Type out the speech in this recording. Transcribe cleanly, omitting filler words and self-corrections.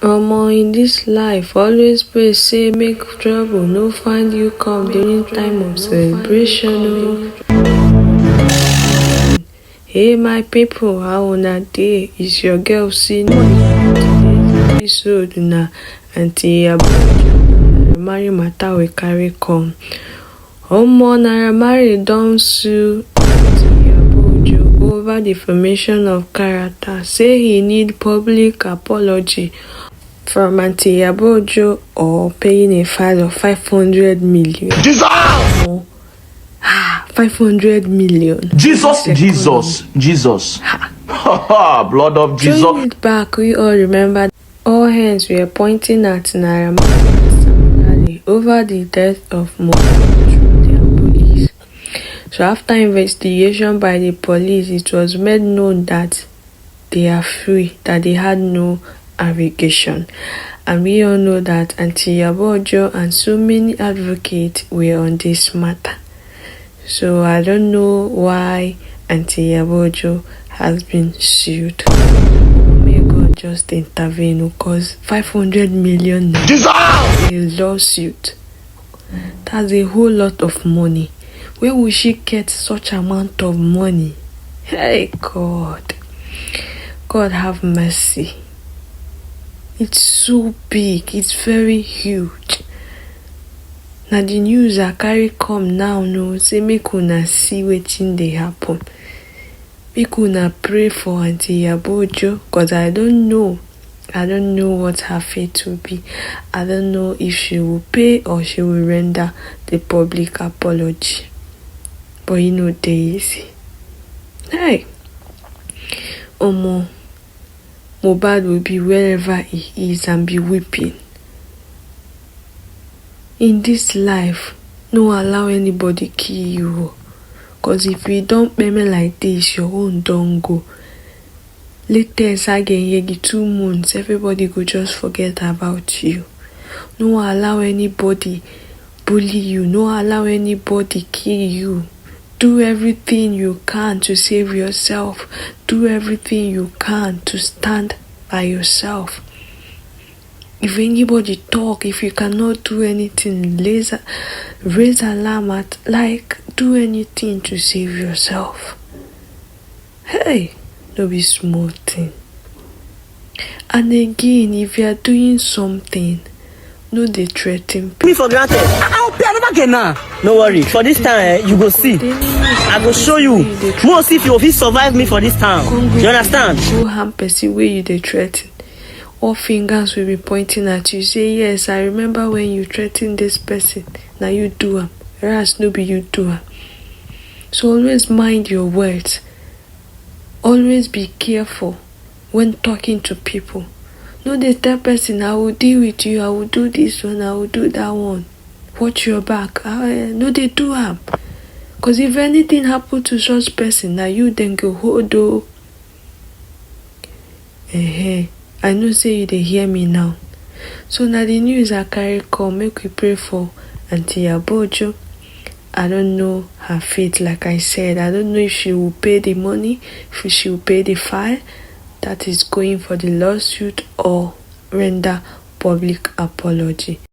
In this life, always pray say make trouble no find you come during time of celebration. Hey my people, how una dey? Is your girl seeing today's episode na Aunty IYABOOJO Naira Marley matter we carry come. Naira Marley don sue Aunty IYABOOJO over defamation of character, say he need public apology from Aunty IYABOOJO or paying a fine of 500 million. 500 million. Jesus. Blood of Jesus. Throwing it back, we all remember all hands were pointing at Naira Marley over the death of mohbad through their police. So after investigation by the police, it was made known that they are free, that they had no allegation. And we all know that Aunty IYABOOJO and so many advocates were on this matter. So I don't know why Aunty IYABOOJO has been sued. May God just intervene, because 500 million is a lawsuit. That's a whole lot of money. Where will she get such amount of money? Hey God. God have mercy. It's so big, it's very huge. Now the news I carry come now, no, say make una see wetin dey happen. Make una pray for Aunty IYABOOJO, because I don't know what her fate will be. I don't know if she will pay or she will render the public apology. But you know they easy. Hey, mohbad will be wherever he is and be weeping. In this life, no allow anybody kill you, because if you don't pay me like this, your own don't go. Latest again, 2 months, everybody go just forget about you. No allow anybody bully you, no allow anybody kill you. Do everything you can to save yourself. Do everything you can to stand by yourself. If anybody talk, if you cannot do anything, raise alarm at, do anything to save yourself. Hey, no be small thing. And again, if you are doing something, no dey threaten me for granted. I'll pay another again now. No worry, for this time you go see. I go show you. More see if you will survive me for this time. You understand? Go harm person where you dey threaten. All fingers will be pointing at you. Say, yes, I remember when you threatened this person. Now you do am. Whereas no be you do am. So always mind your words. Always be careful when talking to people. No dey tell person, I will deal with you, I will do this one, I will do that one. Watch your back. No dey do am. Because if anything happen to such person, now you then go hold o. I know say you dey hear me now. So now the news I carry come, make we pray for Aunty IYABOOJO. I don't know her fate, like I said. I don't know if she will pay the money, if she will pay the fine that is going for the lawsuit, or render public apology.